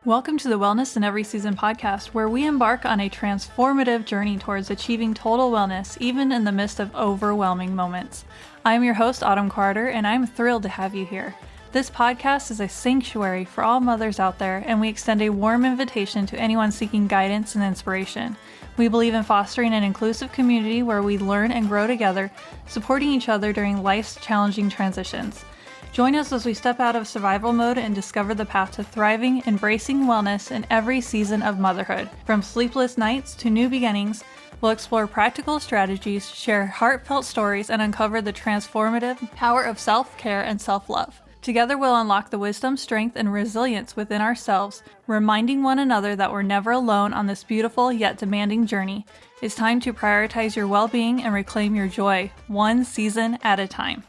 Welcome to the Wellness in Every Season podcast, where we embark on a transformative journey towards achieving total wellness, even in the midst of overwhelming moments. I'm your host, Autumn Carter, and I'm thrilled to have you here. This podcast is a sanctuary for all mothers out there, and we extend a warm invitation to anyone seeking guidance and inspiration. We believe in fostering an inclusive community where we learn and grow together, supporting each other during life's challenging transitions. Join us as we step out of survival mode and discover the path to thriving, embracing wellness in every season of motherhood. From sleepless nights to new beginnings, we'll explore practical strategies, share heartfelt stories, and uncover the transformative power of self-care and self-love. Together, we'll unlock the wisdom, strength, and resilience within ourselves, reminding one another that we're never alone on this beautiful yet demanding journey. It's time to prioritize your well-being and reclaim your joy, one season at a time.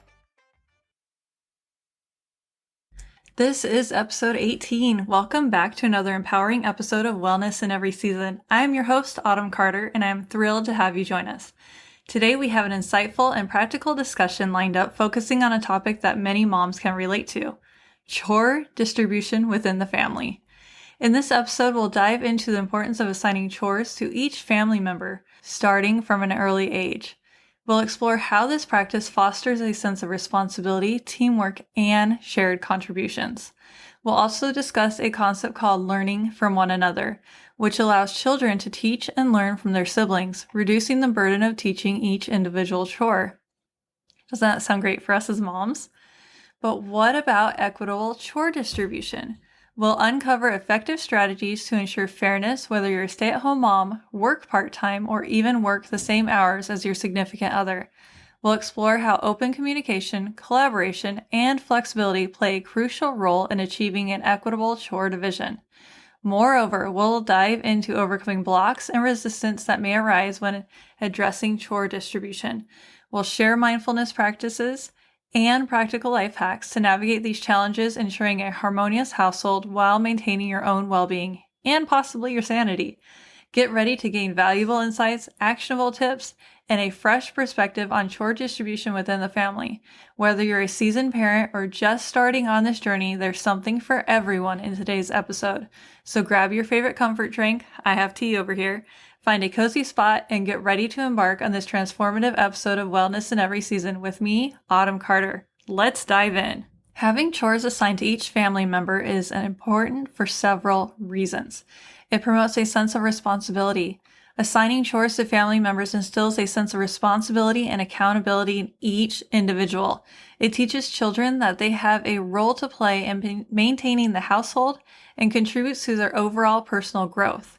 This is episode 18. Welcome back to another empowering episode of Wellness in Every Season. I'm your host, Autumn Carter, and I'm thrilled to have you join us. Today, we have an insightful and practical discussion lined up focusing on a topic that many moms can relate to: chore distribution within the family. In this episode, we'll dive into the importance of assigning chores to each family member, starting from an early age. We'll explore how this practice fosters a sense of responsibility, teamwork, and shared contributions. We'll also discuss a concept called learning from one another, which allows children to teach and learn from their siblings, reducing the burden of teaching each individual chore. Doesn't that sound great for us as moms? But what about equitable chore distribution? We'll uncover effective strategies to ensure fairness, whether you're a stay-at-home mom, work part-time, or even work the same hours as your significant other. We'll explore how open communication, collaboration, and flexibility play a crucial role in achieving an equitable chore division. Moreover, we'll dive into overcoming blocks and resistance that may arise when addressing chore distribution. We'll share mindfulness practices and practical life hacks to navigate these challenges, ensuring a harmonious household while maintaining your own well-being and possibly your sanity. Get ready to gain valuable insights, actionable tips, and a fresh perspective on chore distribution within the family. Whether you're a seasoned parent or just starting on this journey, there's something for everyone in today's episode. So grab your favorite comfort drink, I have tea over here, find a cozy spot, and get ready to embark on this transformative episode of Wellness in Every Season with me, Autumn Carter. Let's dive in. Having chores assigned to each family member is important for several reasons. It promotes a sense of responsibility. Assigning chores to family members instills a sense of responsibility and accountability in each individual. It teaches children that they have a role to play in maintaining the household and contributes to their overall personal growth.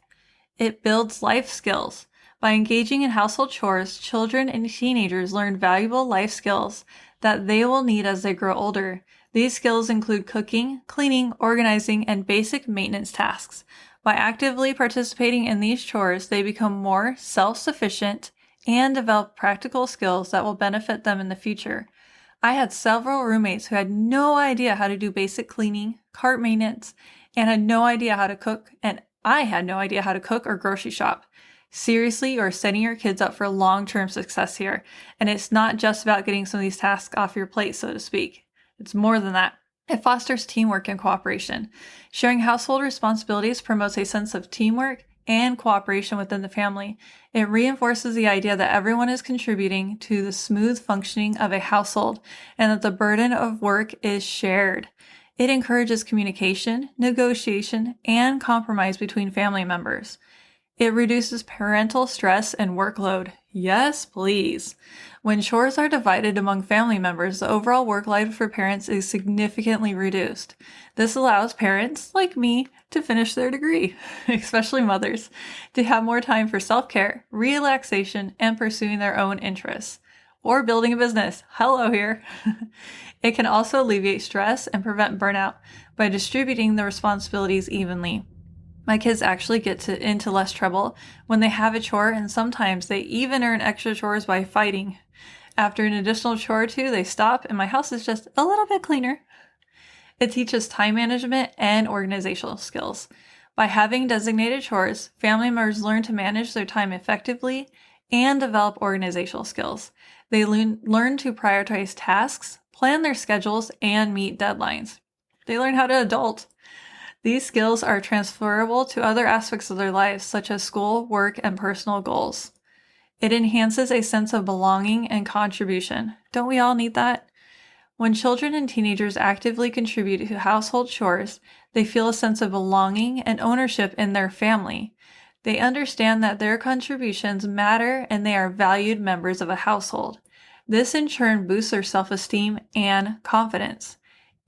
It builds life skills. By engaging in household chores, children and teenagers learn valuable life skills that they will need as they grow older. These skills include cooking, cleaning, organizing, and basic maintenance tasks. By actively participating in these chores, they become more self-sufficient and develop practical skills that will benefit them in the future. I had several roommates who had no idea how to do basic cleaning, cart maintenance, and had no idea how to cook, and I had no idea how to cook or grocery shop. Seriously, you're setting your kids up for long-term success here, and it's not just about getting some of these tasks off your plate, so to speak. It's more than that. It fosters teamwork and cooperation. Sharing household responsibilities promotes a sense of teamwork and cooperation within the family. It reinforces the idea that everyone is contributing to the smooth functioning of a household and that the burden of work is shared. It encourages communication, negotiation, and compromise between family members. It reduces parental stress and workload. Yes, please. When chores are divided among family members, the overall work life for parents is significantly reduced. This allows parents, like me, to finish their degree, especially mothers, to have more time for self-care, relaxation, and pursuing their own interests. Or building a business. Hello here. It can also alleviate stress and prevent burnout by distributing the responsibilities evenly. My kids actually get into less trouble when they have a chore, and sometimes they even earn extra chores by fighting. After an additional chore or two, they stop, and my house is just a little bit cleaner. It teaches time management and organizational skills. By having designated chores, family members learn to manage their time effectively and develop organizational skills. They learn to prioritize tasks, plan their schedules, and meet deadlines. They learn how to adult. These skills are transferable to other aspects of their lives, such as school, work, and personal goals. It enhances a sense of belonging and contribution. Don't we all need that? When children and teenagers actively contribute to household chores, they feel a sense of belonging and ownership in their family. They understand that their contributions matter and they are valued members of a household. This in turn boosts their self-esteem and confidence.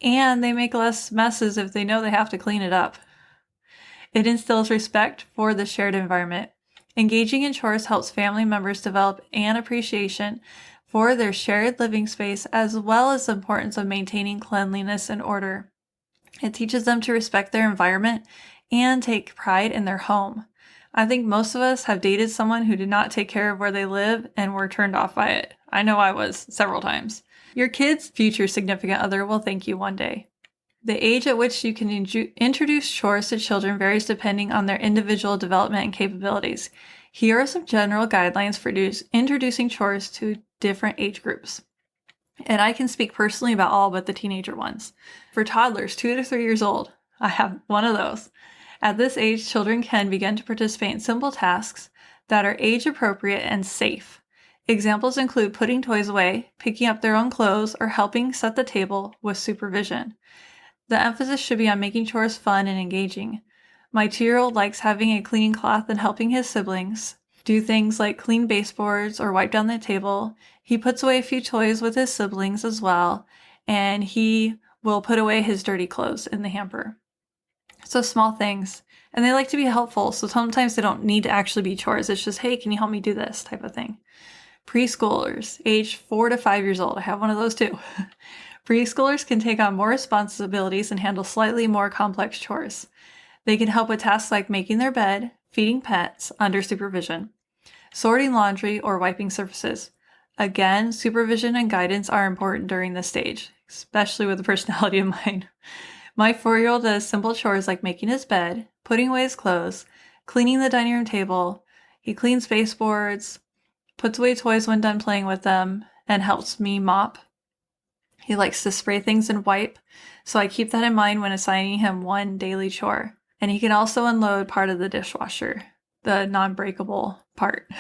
And they make less messes if they know they have to clean it up. It instills respect for the shared environment. Engaging in chores helps family members develop an appreciation for their shared living space, as well as the importance of maintaining cleanliness and order. It teaches them to respect their environment and take pride in their home. I think most of us have dated someone who did not take care of where they live and were turned off by it. I know I was several times. Your kid's future significant other will thank you one day. The age at which you can introduce chores to children varies depending on their individual development and capabilities. Here are some general guidelines for introducing chores to different age groups. And I can speak personally about all but the teenager ones. For toddlers, 2 to 3 years old, I have one of those. At this age, children can begin to participate in simple tasks that are age appropriate and safe. Examples include putting toys away, picking up their own clothes, or helping set the table with supervision. The emphasis should be on making chores fun and engaging. My 2-year-old likes having a cleaning cloth and helping his siblings do things like clean baseboards or wipe down the table. He puts away a few toys with his siblings as well, and he will put away his dirty clothes in the hamper. So small things. And they like to be helpful, so sometimes they don't need to actually be chores. It's just, hey, can you help me do this type of thing. Preschoolers, age 4 to 5 years old. I have one of those too. Preschoolers can take on more responsibilities and handle slightly more complex chores. They can help with tasks like making their bed, feeding pets under supervision, sorting laundry, or wiping surfaces. Again, supervision and guidance are important during this stage, especially with the personality of mine. My 4-year-old does simple chores like making his bed, putting away his clothes, cleaning the dining room table. He cleans baseboards, puts away toys when done playing with them, and helps me mop. He likes to spray things and wipe, so I keep that in mind when assigning him one daily chore. And he can also unload part of the dishwasher, the non-breakable part.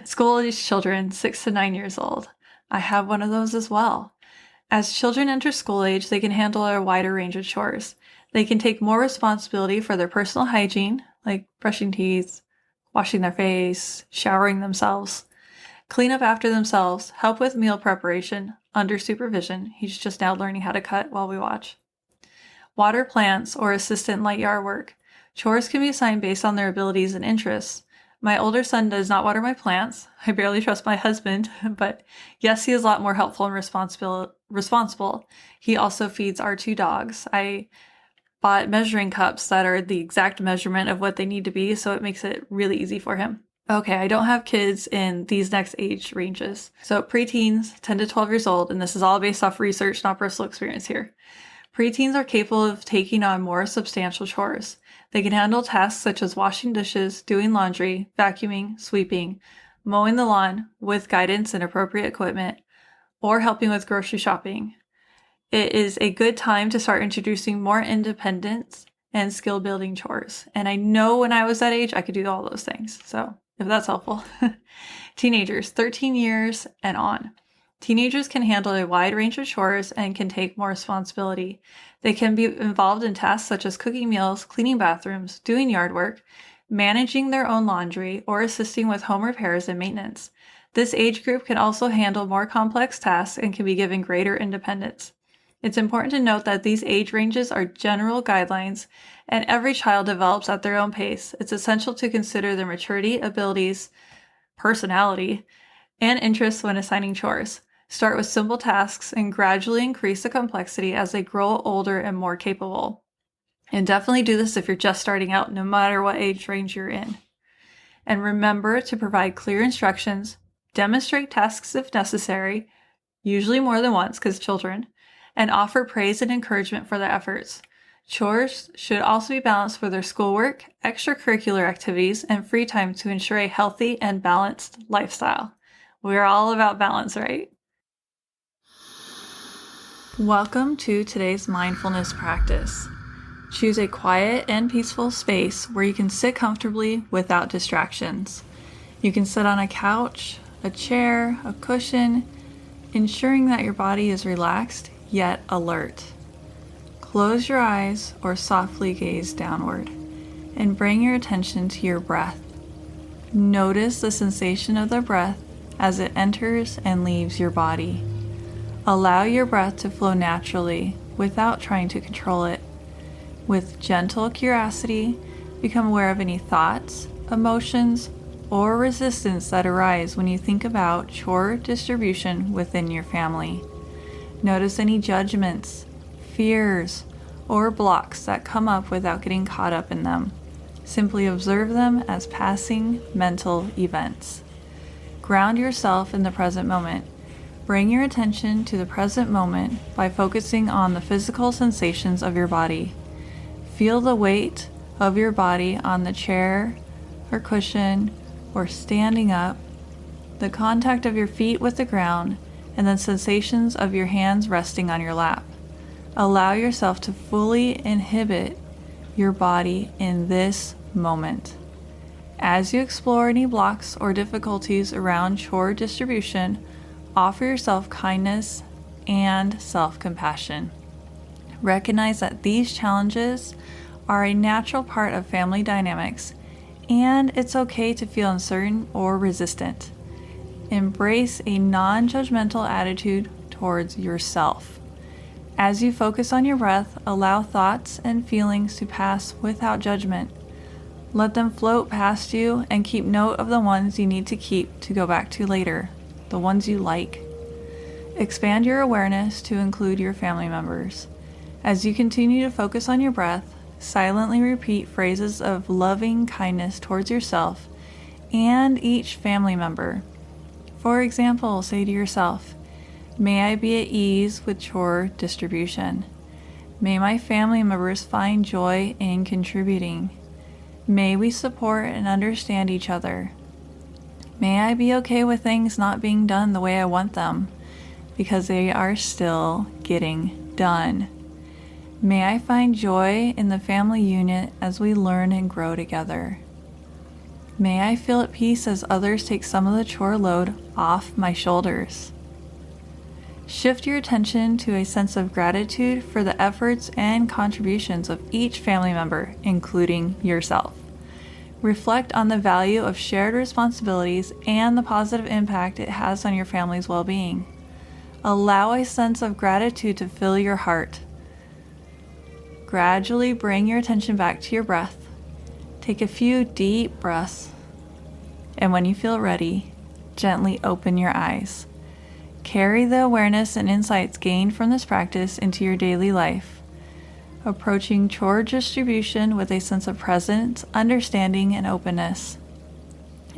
School-aged children, 6 to 9 years old. I have one of those as well. As children enter school age, they can handle a wider range of chores. They can take more responsibility for their personal hygiene, like brushing teeth, washing their face, showering themselves, clean up after themselves, help with meal preparation under supervision. He's just now learning how to cut while we watch. Water plants or assist in light yard work. Chores can be assigned based on their abilities and interests. My older son does not water my plants. I barely trust my husband, but yes, he is a lot more helpful and responsible. He also feeds our 2 dogs. I bought measuring cups that are the exact measurement of what they need to be, so it makes it really easy for him. Okay, I don't have kids in these next age ranges. So preteens, 10 to 12 years old, and this is all based off research, not personal experience here. Preteens are capable of taking on more substantial chores. They can handle tasks such as washing dishes, doing laundry, vacuuming, sweeping, mowing the lawn with guidance and appropriate equipment, or helping with grocery shopping. It is a good time to start introducing more independence and skill-building chores. And I know when I was that age, I could do all those things. So if that's helpful. Teenagers, 13 years and on. Teenagers can handle a wide range of chores and can take more responsibility. They can be involved in tasks such as cooking meals, cleaning bathrooms, doing yard work, managing their own laundry, or assisting with home repairs and maintenance. This age group can also handle more complex tasks and can be given greater independence. It's important to note that these age ranges are general guidelines, and every child develops at their own pace. It's essential to consider their maturity, abilities, personality, and interests when assigning chores. Start with simple tasks and gradually increase the complexity as they grow older and more capable. And definitely do this if you're just starting out, no matter what age range you're in. And remember to provide clear instructions, demonstrate tasks if necessary, usually more than once because children, and offer praise and encouragement for their efforts. Chores should also be balanced with their schoolwork, extracurricular activities, and free time to ensure a healthy and balanced lifestyle. We're all about balance, right? Welcome to today's mindfulness practice. Choose a quiet and peaceful space where you can sit comfortably without distractions. You can sit on a couch, a chair, a cushion, ensuring that your body is relaxed yet alert. Close your eyes or softly gaze downward and bring your attention to your breath. Notice the sensation of the breath as it enters and leaves your body. Allow your breath to flow naturally without trying to control it. With gentle curiosity, become aware of any thoughts, emotions, or resistance that arise when you think about chore distribution within your family. Notice any judgments, fears, or blocks that come up without getting caught up in them. Simply observe them as passing mental events. Ground yourself in the present moment. Bring your attention to the present moment by focusing on the physical sensations of your body. Feel the weight of your body on the chair or cushion or standing up, the contact of your feet with the ground, and the sensations of your hands resting on your lap. Allow yourself to fully inhibit your body in this moment. As you explore any blocks or difficulties around chore distribution, offer yourself kindness and self-compassion. Recognize that these challenges are a natural part of family dynamics, and it's okay to feel uncertain or resistant. Embrace a non-judgmental attitude towards yourself. As you focus on your breath, allow thoughts and feelings to pass without judgment. Let them float past you and keep note of the ones you need to keep to go back to later, the ones you like. Expand your awareness to include your family members. As you continue to focus on your breath, silently repeat phrases of loving kindness towards yourself and each family member. For example, say to yourself, "May I be at ease with chore distribution. May my family members find joy in contributing. May we support and understand each other. May I be okay with things not being done the way I want them, because they are still getting done. May I find joy in the family unit as we learn and grow together. May I feel at peace as others take some of the chore load off my shoulders." Shift your attention to a sense of gratitude for the efforts and contributions of each family member, including yourself. Reflect on the value of shared responsibilities and the positive impact it has on your family's well-being. Allow a sense of gratitude to fill your heart. Gradually bring your attention back to your breath. Take a few deep breaths, and when you feel ready, gently open your eyes. Carry the awareness and insights gained from this practice into your daily life, approaching chore distribution with a sense of presence, understanding, and openness.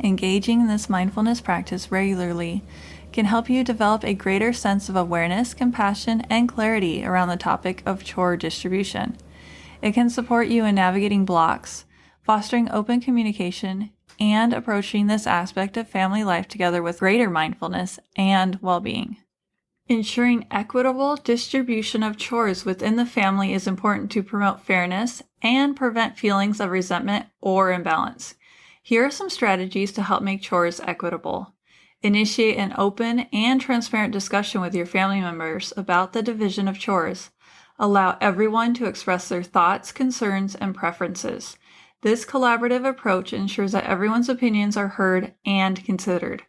Engaging in this mindfulness practice regularly can help you develop a greater sense of awareness, compassion, and clarity around the topic of chore distribution. It can support you in navigating blocks, fostering open communication, and approaching this aspect of family life together with greater mindfulness and well-being. Ensuring equitable distribution of chores within the family is important to promote fairness and prevent feelings of resentment or imbalance. Here are some strategies to help make chores equitable. Initiate an open and transparent discussion with your family members about the division of chores. Allow everyone to express their thoughts, concerns, and preferences. This collaborative approach ensures that everyone's opinions are heard and considered.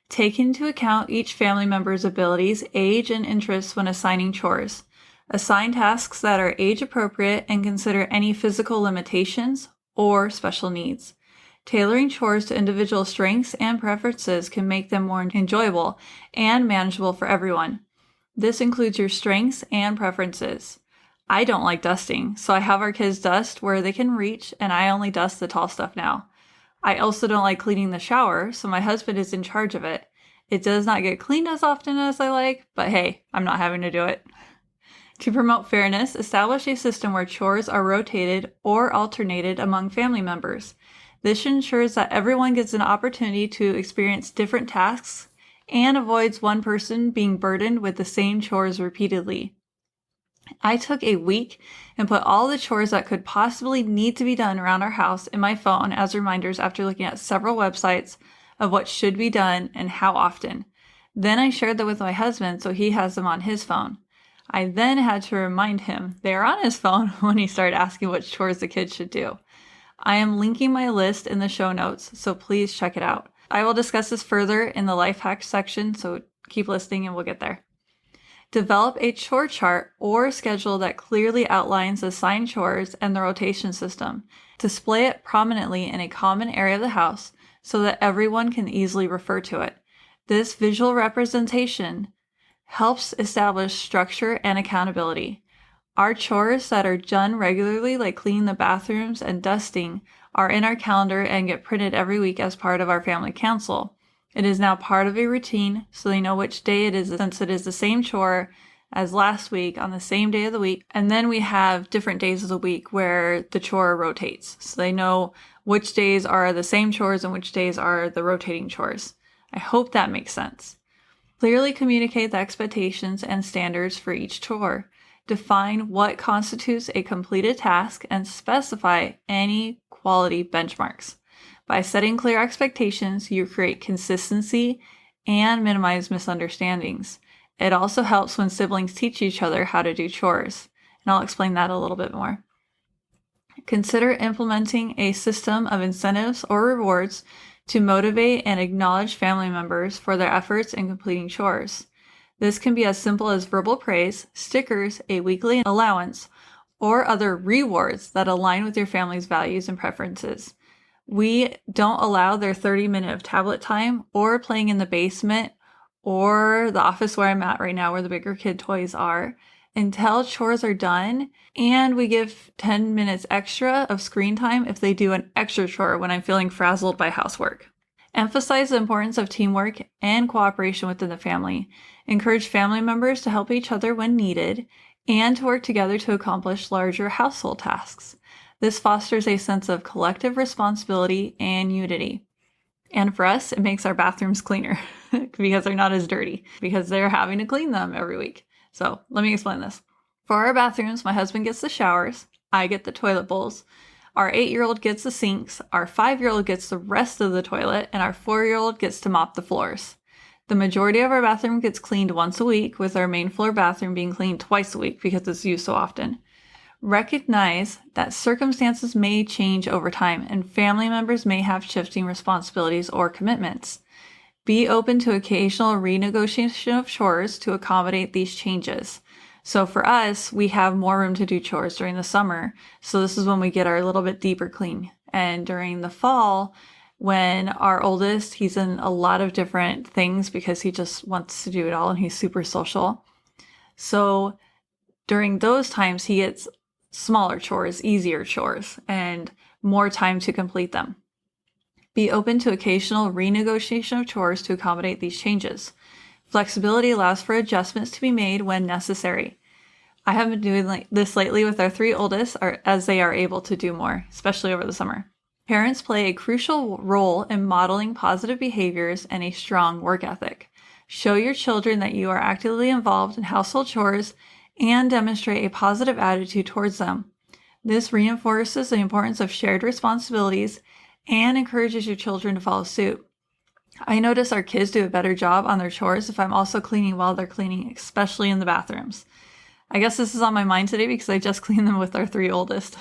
Take into account each family member's abilities, age, and interests when assigning chores. Assign tasks that are age-appropriate and consider any physical limitations or special needs. Tailoring chores to individual strengths and preferences can make them more enjoyable and manageable for everyone. This includes your strengths and preferences. I don't like dusting, so I have our kids dust where they can reach, and I only dust the tall stuff now. I also don't like cleaning the shower, so my husband is in charge of it. It does not get cleaned as often as I like, but hey, I'm not having to do it. To promote fairness, establish a system where chores are rotated or alternated among family members. This ensures that everyone gets an opportunity to experience different tasks and avoids one person being burdened with the same chores repeatedly. I took a week and put all the chores that could possibly need to be done around our house in my phone as reminders after looking at several websites of what should be done and how often. Then I shared that with my husband so he has them on his phone. I then had to remind him they are on his phone when he started asking which chores the kids should do. I am linking my list in the show notes, so please check it out. I will discuss this further in the life hacks section, so keep listening and we'll get there. Develop a chore chart or schedule that clearly outlines assigned chores and the rotation system. Display it prominently in a common area of the house so that everyone can easily refer to it. This visual representation helps establish structure and accountability. Our chores that are done regularly, like cleaning the bathrooms and dusting, are in our calendar and get printed every week as part of our family council. It is now part of a routine, so they know which day it is, since it is the same chore as last week on the same day of the week. And then we have different days of the week where the chore rotates, so they know which days are the same chores and which days are the rotating chores. I hope that makes sense. Clearly communicate the expectations and standards for each chore. Define what constitutes a completed task and specify any quality benchmarks. By setting clear expectations, you create consistency and minimize misunderstandings. It also helps when siblings teach each other how to do chores, and I'll explain that a little bit more. Consider implementing a system of incentives or rewards to motivate and acknowledge family members for their efforts in completing chores. This can be as simple as verbal praise, stickers, a weekly allowance, or other rewards that align with your family's values and preferences. We don't allow their 30-minute of tablet time or playing in the basement or the office where I'm at right now where the bigger kid toys are until chores are done, and we give 10 minutes extra of screen time if they do an extra chore when I'm feeling frazzled by housework. Emphasize the importance of teamwork and cooperation within the family. Encourage family members to help each other when needed and to work together to accomplish larger household tasks. This fosters a sense of collective responsibility and unity. And for us, it makes our bathrooms cleaner because they're not as dirty, because they're having to clean them every week. So let me explain this. For our bathrooms, my husband gets the showers, I get the toilet bowls, our 8-year-old gets the sinks, our 5-year-old gets the rest of the toilet, and our 4-year-old gets to mop the floors. The majority of our bathroom gets cleaned once a week, with our main floor bathroom being cleaned twice a week because it's used so often. Recognize that circumstances may change over time, and family members may have shifting responsibilities or commitments. Be open to occasional renegotiation of chores to accommodate these changes. So for us, we have more room to do chores during the summer. So this is when we get our little bit deeper clean. And during the fall, when our oldest, he's in a lot of different things because he just wants to do it all and he's super social. So during those times, he gets smaller chores, easier chores, and more time to complete them. Be open to occasional renegotiation of chores to accommodate these changes. Flexibility allows for adjustments to be made when necessary. I have been doing this lately with our 3 oldest as they are able to do more, especially over the summer. Parents play a crucial role in modeling positive behaviors and a strong work ethic. Show your children that you are actively involved in household chores and demonstrate a positive attitude towards them. This reinforces the importance of shared responsibilities and encourages your children to follow suit. I notice our kids do a better job on their chores if I'm also cleaning while they're cleaning, especially in the bathrooms. I guess this is on my mind today because I just cleaned them with our 3 oldest.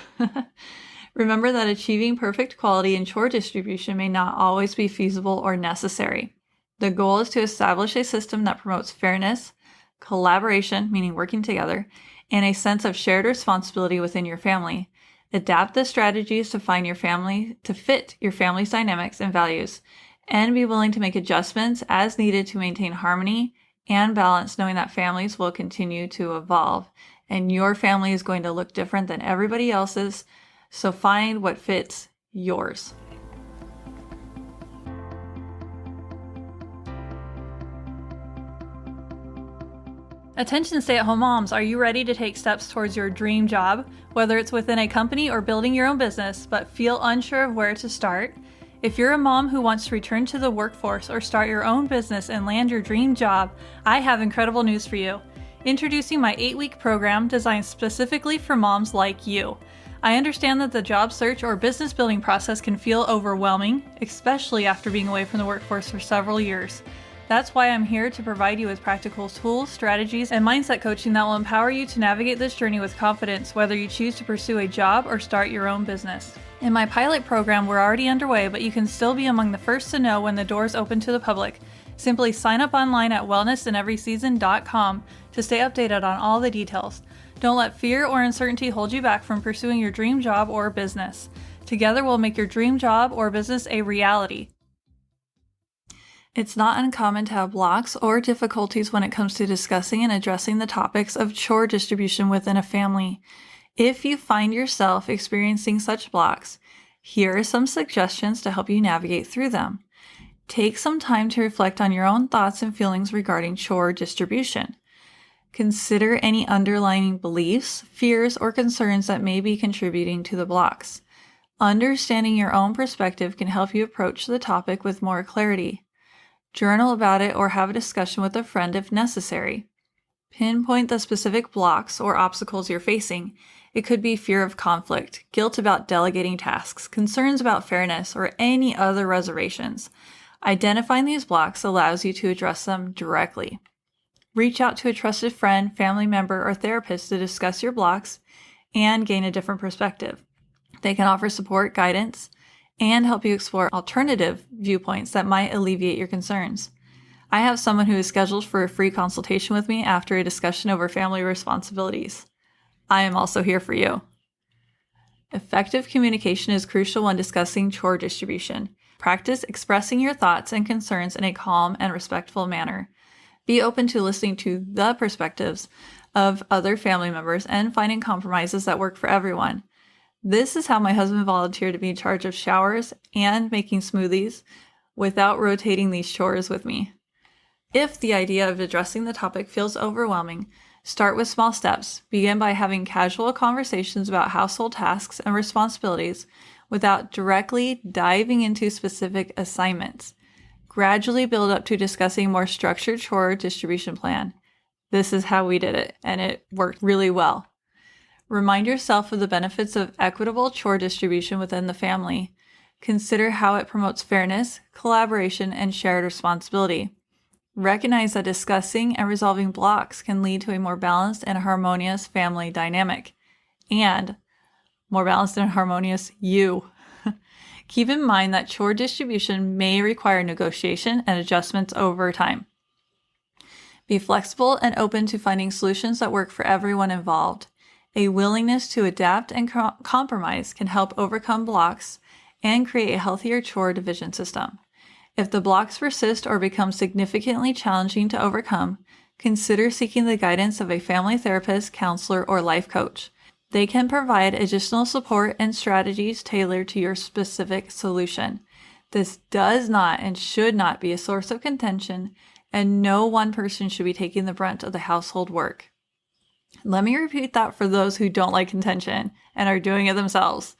Remember that achieving perfect quality in chore distribution may not always be feasible or necessary. The goal is to establish a system that promotes fairness, collaboration, meaning working together, and a sense of shared responsibility within your family. Adapt the strategies to fit your family's dynamics and values, and be willing to make adjustments as needed to maintain harmony and balance, knowing that families will continue to evolve and your family is going to look different than everybody else's, so find what fits yours. Attention stay-at-home moms, are you ready to take steps towards your dream job, whether it's within a company or building your own business, but feel unsure of where to start? If you're a mom who wants to return to the workforce or start your own business and land your dream job, I have incredible news for you. Introducing my 8-week program designed specifically for moms like you. I understand that the job search or business building process can feel overwhelming, especially after being away from the workforce for several years. That's why I'm here to provide you with practical tools, strategies, and mindset coaching that will empower you to navigate this journey with confidence, whether you choose to pursue a job or start your own business. In my pilot program, we're already underway, but you can still be among the first to know when the doors open to the public. Simply sign up online at wellnessinEverySeason.com to stay updated on all the details. Don't let fear or uncertainty hold you back from pursuing your dream job or business. Together, we'll make your dream job or business a reality. It's not uncommon to have blocks or difficulties when it comes to discussing and addressing the topics of chore distribution within a family. If you find yourself experiencing such blocks, here are some suggestions to help you navigate through them. Take some time to reflect on your own thoughts and feelings regarding chore distribution. Consider any underlying beliefs, fears, or concerns that may be contributing to the blocks. Understanding your own perspective can help you approach the topic with more clarity. Journal about it or have a discussion with a friend if necessary. Pinpoint the specific blocks or obstacles you're facing. It could be fear of conflict, guilt about delegating tasks, concerns about fairness, or any other reservations. Identifying these blocks allows you to address them directly. Reach out to a trusted friend, family member, or therapist to discuss your blocks and gain a different perspective. They can offer support, guidance, and help you explore alternative viewpoints that might alleviate your concerns. I have someone who is scheduled for a free consultation with me after a discussion over family responsibilities. I am also here for you. Effective communication is crucial when discussing chore distribution. Practice expressing your thoughts and concerns in a calm and respectful manner. Be open to listening to the perspectives of other family members and finding compromises that work for everyone. This is how my husband volunteered to be in charge of showers and making smoothies without rotating these chores with me. If the idea of addressing the topic feels overwhelming, start with small steps. Begin by having casual conversations about household tasks and responsibilities without directly diving into specific assignments. Gradually build up to discussing a more structured chore distribution plan. This is how we did it, and it worked really well. Remind yourself of the benefits of equitable chore distribution within the family. Consider how it promotes fairness, collaboration, and shared responsibility. Recognize that discussing and resolving blocks can lead to a more balanced and harmonious family dynamic. And more balanced and harmonious you. Keep in mind that chore distribution may require negotiation and adjustments over time. Be flexible and open to finding solutions that work for everyone involved. A willingness to adapt and compromise can help overcome blocks and create a healthier chore division system. If the blocks persist or become significantly challenging to overcome, consider seeking the guidance of a family therapist, counselor, or life coach. They can provide additional support and strategies tailored to your specific solution. This does not and should not be a source of contention, and no one person should be taking the brunt of the household work. Let me repeat that for those who don't like contention and are doing it themselves.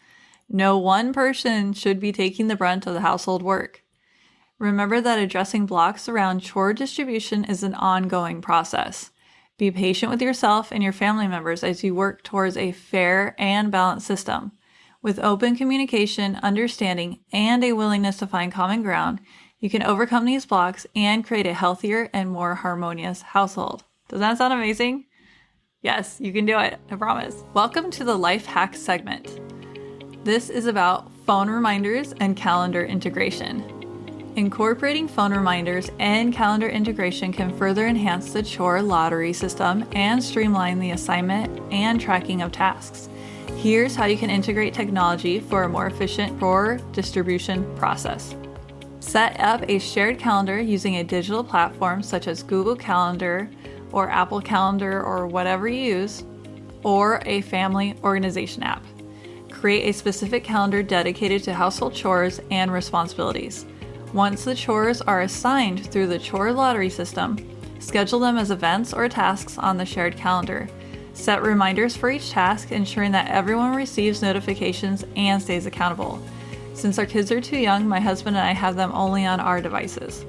No one person should be taking the brunt of the household work. Remember that addressing blocks around chore distribution is an ongoing process. Be patient with yourself and your family members as you work towards a fair and balanced system. With open communication, understanding, and a willingness to find common ground, you can overcome these blocks and create a healthier and more harmonious household. Does that sound amazing? Yes, you can do it, I promise. Welcome to the Life Hack segment. This is about phone reminders and calendar integration. Incorporating phone reminders and calendar integration can further enhance the chore lottery system and streamline the assignment and tracking of tasks. Here's how you can integrate technology for a more efficient chore distribution process. Set up a shared calendar using a digital platform such as Google Calendar or Apple Calendar or whatever you use, or a family organization app. Create a specific calendar dedicated to household chores and responsibilities. Once the chores are assigned through the chore lottery system, schedule them as events or tasks on the shared calendar. Set reminders for each task, ensuring that everyone receives notifications and stays accountable. Since our kids are too young, my husband and I have them only on our devices.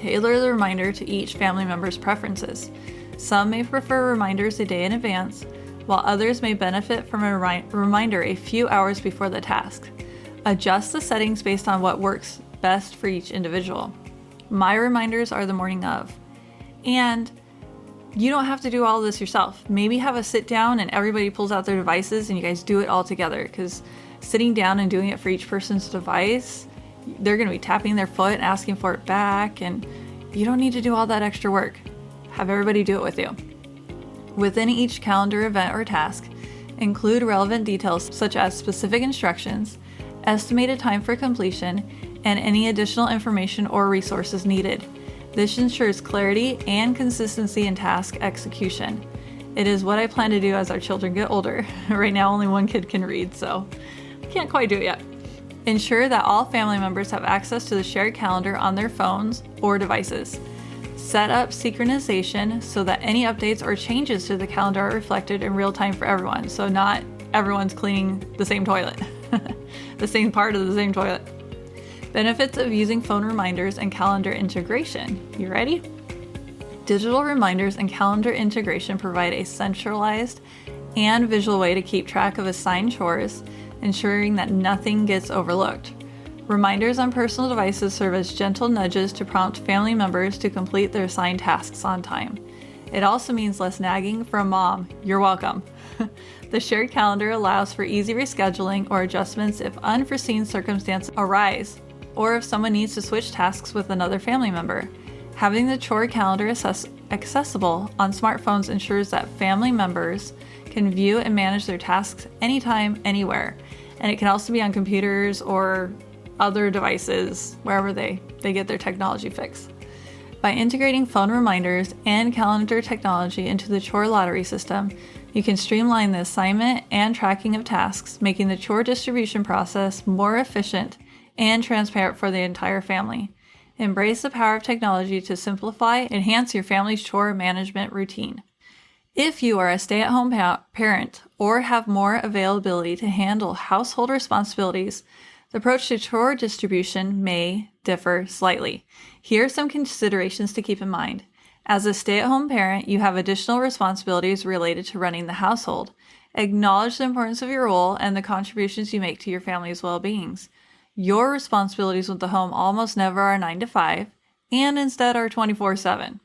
Tailor the reminder to each family member's preferences. Some may prefer reminders a day in advance, while others may benefit from a reminder a few hours before the task. Adjust the settings based on what works best for each individual. My reminders are the morning of. And you don't have to do all of this yourself. Maybe have a sit down and everybody pulls out their devices and you guys do it all together, because sitting down and doing it for each person's device, they're going to be tapping their foot and asking for it back, and you don't need to do all that extra work. Have everybody do it with you. Within each calendar event or task, include relevant details such as specific instructions, estimated time for completion, and any additional information or resources needed. This ensures clarity and consistency in task execution. It is what I plan to do as our children get older. Right now, only one kid can read, so I can't quite do it yet. Ensure that all family members have access to the shared calendar on their phones or devices. Set up synchronization so that any updates or changes to the calendar are reflected in real time for everyone, so not everyone's cleaning the same toilet, the same part of the same toilet. Benefits of using phone reminders and calendar integration. You ready? Digital reminders and calendar integration provide a centralized and visual way to keep track of assigned chores, ensuring that nothing gets overlooked. Reminders on personal devices serve as gentle nudges to prompt family members to complete their assigned tasks on time. It also means less nagging from mom. You're welcome. The shared calendar allows for easy rescheduling or adjustments if unforeseen circumstances arise, or if someone needs to switch tasks with another family member. Having the chore calendar accessible on smartphones ensures that family members can view and manage their tasks anytime, anywhere. And it can also be on computers or other devices, wherever they get their technology fix. By integrating phone reminders and calendar technology into the chore lottery system, you can streamline the assignment and tracking of tasks, making the chore distribution process more efficient and transparent for the entire family. Embrace the power of technology to simplify and enhance your family's chore management routine. If you are a stay-at-home parent or have more availability to handle household responsibilities, the approach to chore distribution may differ slightly. Here are some considerations to keep in mind. As a stay-at-home parent, you have additional responsibilities related to running the household. Acknowledge the importance of your role and the contributions you make to your family's well-being. Your responsibilities with the home almost never are 9 to 5, and instead are 24/7.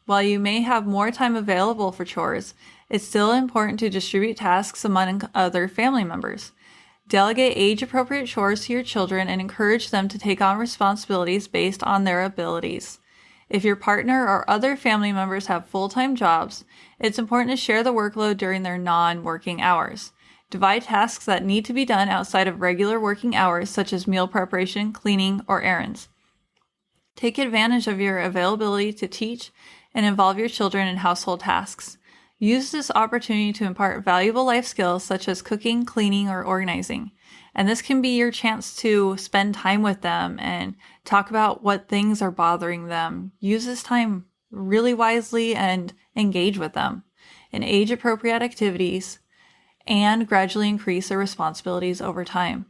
While you may have more time available for chores, it's still important to distribute tasks among other family members. Delegate age-appropriate chores to your children and encourage them to take on responsibilities based on their abilities. If your partner or other family members have full-time jobs, it's important to share the workload during their non-working hours. Divide tasks that need to be done outside of regular working hours, such as meal preparation, cleaning, or errands. Take advantage of your availability to teach and involve your children in household tasks. Use this opportunity to impart valuable life skills such as cooking, cleaning, or organizing. And this can be your chance to spend time with them and talk about what things are bothering them. Use this time really wisely and engage with them in age-appropriate activities and gradually increase their responsibilities over time.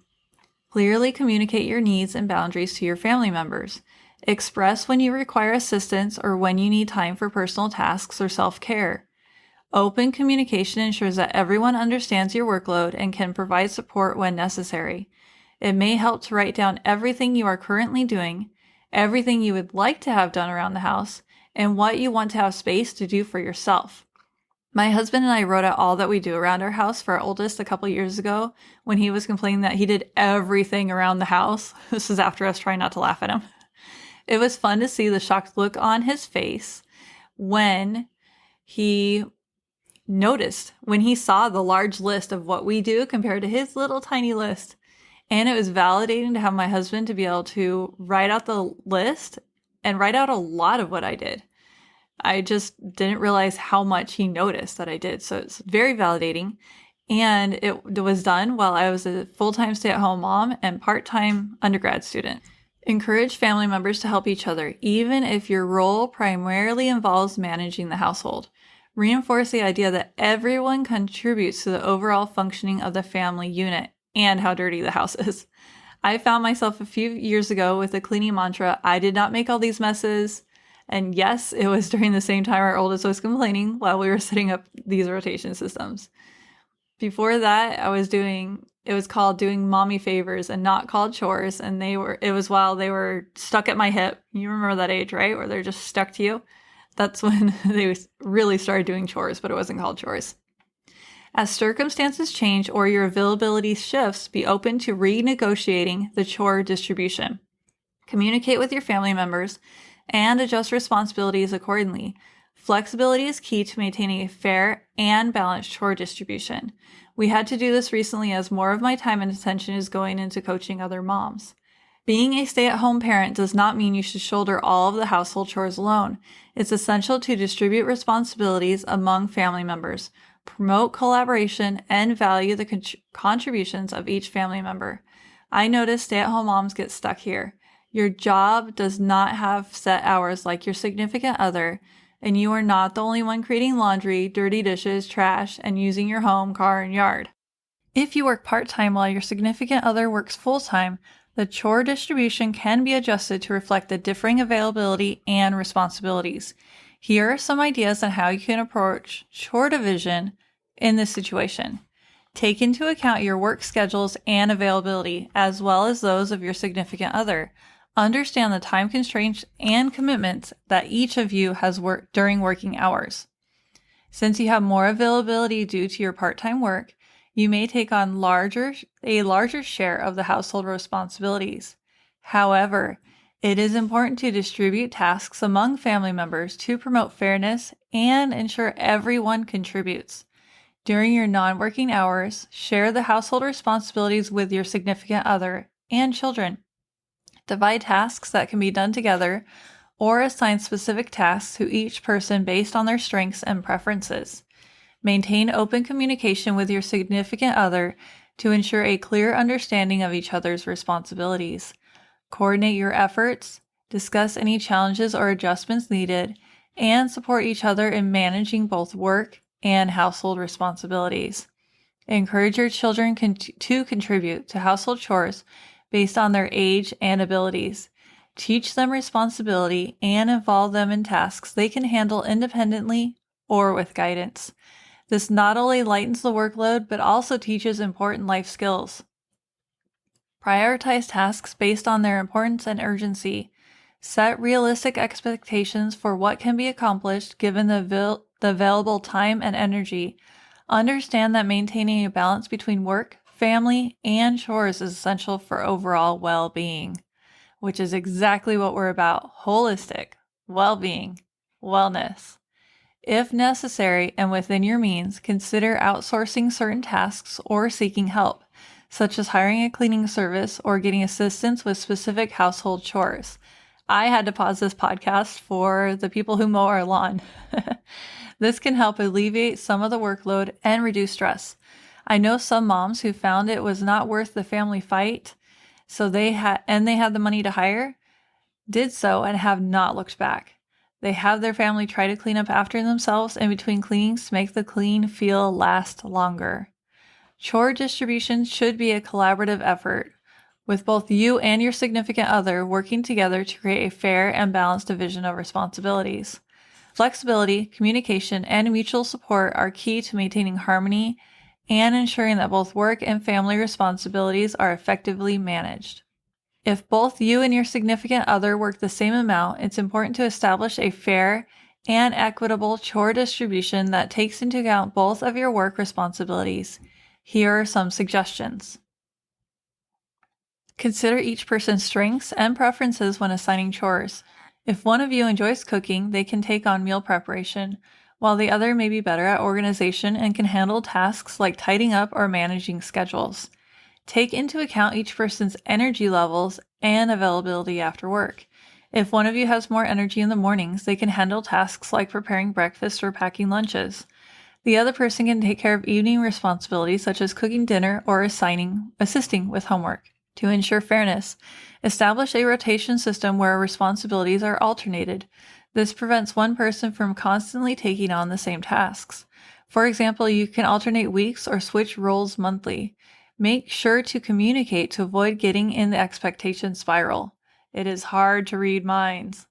Clearly communicate your needs and boundaries to your family members. Express when you require assistance or when you need time for personal tasks or self-care. Open communication ensures that everyone understands your workload and can provide support when necessary. It may help to write down everything you are currently doing, everything you would like to have done around the house, and what you want to have space to do for yourself. My husband and I wrote out all that we do around our house for our oldest a couple years ago when he was complaining that he did everything around the house. This is after us trying not to laugh at him. It was fun to see the shocked look on his face when he noticed, when he saw the large list of what we do compared to his little tiny list. And it was validating to have my husband to be able to write out the list and write out a lot of what I did. I just didn't realize how much he noticed that I did. So it's very validating. And it was done while I was a full-time stay-at-home mom and part-time undergrad student. Encourage family members to help each other, even if your role primarily involves managing the household. Reinforce the idea that everyone contributes to the overall functioning of the family unit and how dirty the house is. I found myself a few years ago with the cleaning mantra, I did not make all these messes. And yes, it was during the same time our oldest was complaining while we were setting up these rotation systems. Before that, it was called doing mommy favors and not called chores. And it was while they were stuck at my hip. You remember that age, right? Where they're just stuck to you. That's when they really started doing chores, but it wasn't called chores. As circumstances change or your availability shifts, be open to renegotiating the chore distribution. Communicate with your family members and adjust responsibilities accordingly. Flexibility is key to maintaining a fair and balanced chore distribution. We had to do this recently as more of my time and attention is going into coaching other moms. Being a stay-at-home parent does not mean you should shoulder all of the household chores alone. It's essential to distribute responsibilities among family members, promote collaboration, and value the contributions of each family member. I notice stay-at-home moms get stuck here. Your job does not have set hours like your significant other, and you are not the only one creating laundry, dirty dishes, trash, and using your home, car, and yard. If you work part-time while your significant other works full-time, the chore distribution can be adjusted to reflect the differing availability and responsibilities. Here are some ideas on how you can approach chore division in this situation. Take into account your work schedules and availability, as well as those of your significant other. Understand the time constraints and commitments that each of you has worked during working hours. Since you have more availability due to your part-time work, you may take on a larger share of the household responsibilities. However, it is important to distribute tasks among family members to promote fairness and ensure everyone contributes. During your non-working hours, share the household responsibilities with your significant other and children. Divide tasks that can be done together or assign specific tasks to each person based on their strengths and preferences. Maintain open communication with your significant other to ensure a clear understanding of each other's responsibilities. Coordinate your efforts, discuss any challenges or adjustments needed, and support each other in managing both work and household responsibilities. Encourage your children to contribute to household chores based on their age and abilities. Teach them responsibility and involve them in tasks they can handle independently or with guidance. This not only lightens the workload, but also teaches important life skills. Prioritize tasks based on their importance and urgency. Set realistic expectations for what can be accomplished given the available time and energy. Understand that maintaining a balance between work, family, and chores is essential for overall well-being, which is exactly what we're about: holistic well-being, wellness. If necessary and within your means, consider outsourcing certain tasks or seeking help, such as hiring a cleaning service or getting assistance with specific household chores. I had to pause this podcast for the people who mow our lawn. This can help alleviate some of the workload and reduce stress. I know some moms who found it was not worth the family fight, so they had the money to hire, did so and have not looked back. They have their family try to clean up after themselves in between cleanings to make the clean feel last longer. Chore distribution should be a collaborative effort, with both you and your significant other working together to create a fair and balanced division of responsibilities. Flexibility, communication, and mutual support are key to maintaining harmony and ensuring that both work and family responsibilities are effectively managed. If both you and your significant other work the same amount, it's important to establish a fair and equitable chore distribution that takes into account both of your work responsibilities. Here are some suggestions. Consider each person's strengths and preferences when assigning chores. If one of you enjoys cooking, they can take on meal preparation, while the other may be better at organization and can handle tasks like tidying up or managing schedules. Take into account each person's energy levels and availability after work. If one of you has more energy in the mornings, they can handle tasks like preparing breakfast or packing lunches. The other person can take care of evening responsibilities such as cooking dinner or assisting with homework. To ensure fairness, establish a rotation system where responsibilities are alternated. This prevents one person from constantly taking on the same tasks. For example, you can alternate weeks or switch roles monthly. Make sure to communicate to avoid getting in the expectation spiral. It is hard to read minds.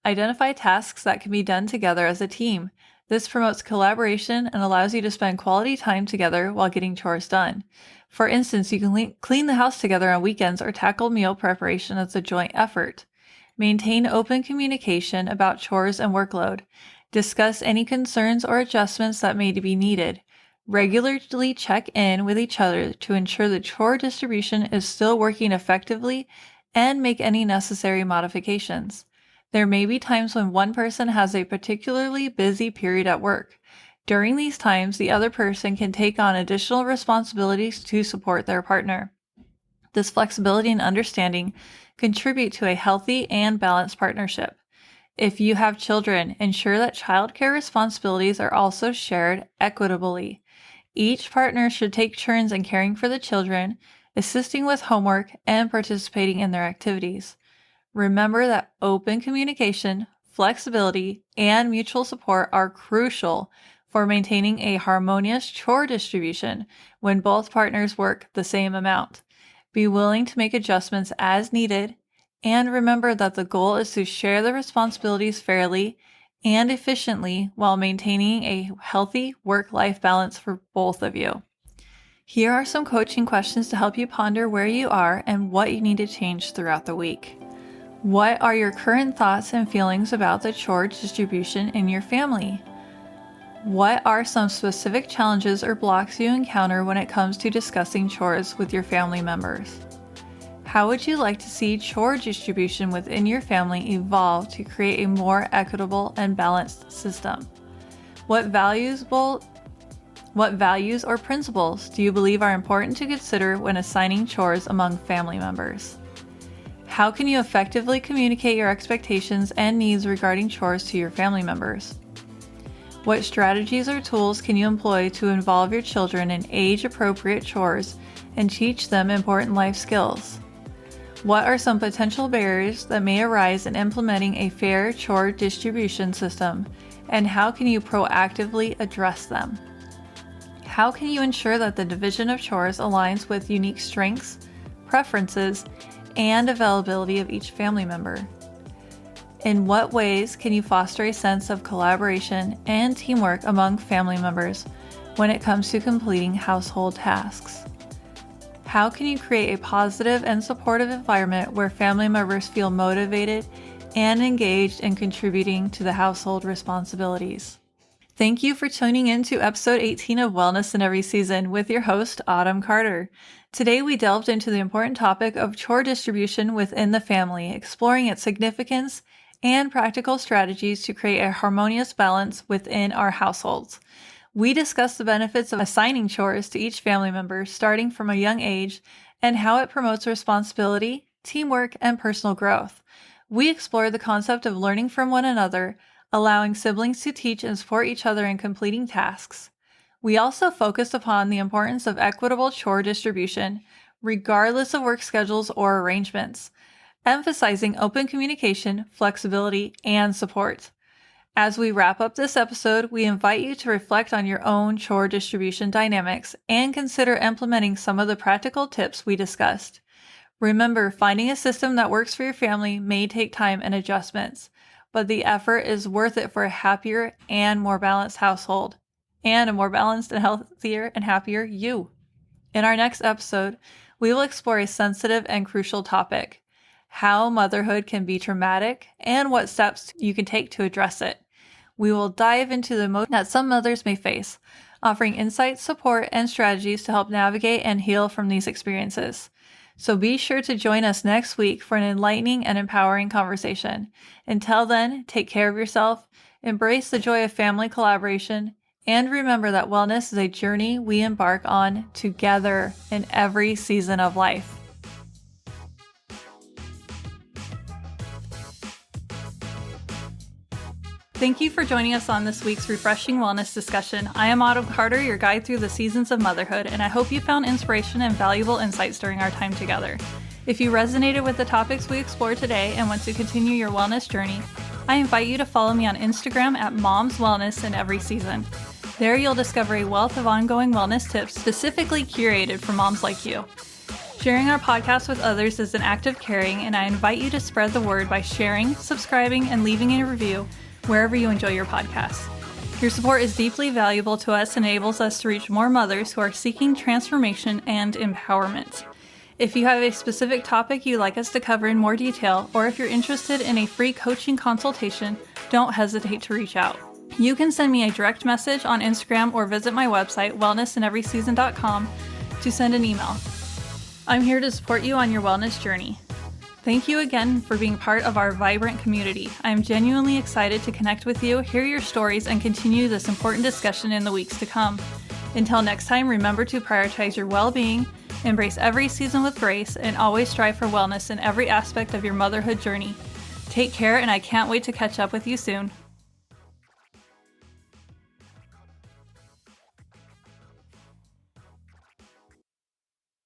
Identify tasks that can be done together as a team. This promotes collaboration and allows you to spend quality time together while getting chores done. For instance, you can clean the house together on weekends or tackle meal preparation as a joint effort. Maintain open communication about chores and workload. Discuss any concerns or adjustments that may be needed. Regularly check in with each other to ensure the chore distribution is still working effectively and make any necessary modifications. There may be times when one person has a particularly busy period at work. During these times, the other person can take on additional responsibilities to support their partner. This flexibility and understanding contribute to a healthy and balanced partnership. If you have children, ensure that childcare responsibilities are also shared equitably. Each partner should take turns in caring for the children, assisting with homework, and participating in their activities. Remember that open communication, flexibility, and mutual support are crucial for maintaining a harmonious chore distribution when both partners work the same amount. Be willing to make adjustments as needed, and remember that the goal is to share the responsibilities fairly and efficiently while maintaining a healthy work-life balance for both of you. Here are some coaching questions to help you ponder where you are and what you need to change throughout the week. What are your current thoughts and feelings about the chore distribution in your family? What are some specific challenges or blocks you encounter when it comes to discussing chores with your family members? How would you like to see chore distribution within your family evolve to create a more equitable and balanced system? What values or principles do you believe are important to consider when assigning chores among family members? How can you effectively communicate your expectations and needs regarding chores to your family members? What strategies or tools can you employ to involve your children in age-appropriate chores and teach them important life skills? What are some potential barriers that may arise in implementing a fair chore distribution system, and how can you proactively address them? How can you ensure that the division of chores aligns with unique strengths, preferences, and availability of each family member? In what ways can you foster a sense of collaboration and teamwork among family members when it comes to completing household tasks? How can you create a positive and supportive environment where family members feel motivated and engaged in contributing to the household responsibilities? Thank you for tuning in to episode 18 of Wellness in Every Season with your host, Autumn Carter. Today we delved into the important topic of chore distribution within the family, exploring its significance and practical strategies to create a harmonious balance within our households. We discussed the benefits of assigning chores to each family member starting from a young age and how it promotes responsibility, teamwork, and personal growth. We explored the concept of learning from one another, allowing siblings to teach and support each other in completing tasks. We also focused upon the importance of equitable chore distribution, regardless of work schedules or arrangements, emphasizing open communication, flexibility, and support. As we wrap up this episode, we invite you to reflect on your own chore distribution dynamics and consider implementing some of the practical tips we discussed. Remember, finding a system that works for your family may take time and adjustments, but the effort is worth it for a happier and more balanced household, and a more balanced and healthier and happier you. In our next episode, we will explore a sensitive and crucial topic: how motherhood can be traumatic and what steps you can take to address it. We will dive into the emotions that some mothers may face, offering insights, support, and strategies to help navigate and heal from these experiences. So be sure to join us next week for an enlightening and empowering conversation. Until then, take care of yourself, embrace the joy of family collaboration, and remember that wellness is a journey we embark on together in every season of life. Thank you for joining us on this week's refreshing wellness discussion. I am Autumn Carter, your guide through the seasons of motherhood, and I hope you found inspiration and valuable insights during our time together. If you resonated with the topics we explored today and want to continue your wellness journey, I invite you to follow me on Instagram at Mom's Wellness in Every Season. There you'll discover a wealth of ongoing wellness tips specifically curated for moms like you. Sharing our podcast with others is an act of caring, and I invite you to spread the word by sharing, subscribing, and leaving a review wherever you enjoy your podcasts. Your support is deeply valuable to us and enables us to reach more mothers who are seeking transformation and empowerment. If you have a specific topic you'd like us to cover in more detail, or if you're interested in a free coaching consultation, don't hesitate to reach out. You can send me a direct message on Instagram or visit my website, wellnessinEverySeason.com, to send an email. I'm here to support you on your wellness journey. Thank you again for being part of our vibrant community. I am genuinely excited to connect with you, hear your stories, and continue this important discussion in the weeks to come. Until next time, remember to prioritize your well-being, embrace every season with grace, and always strive for wellness in every aspect of your motherhood journey. Take care, and I can't wait to catch up with you soon.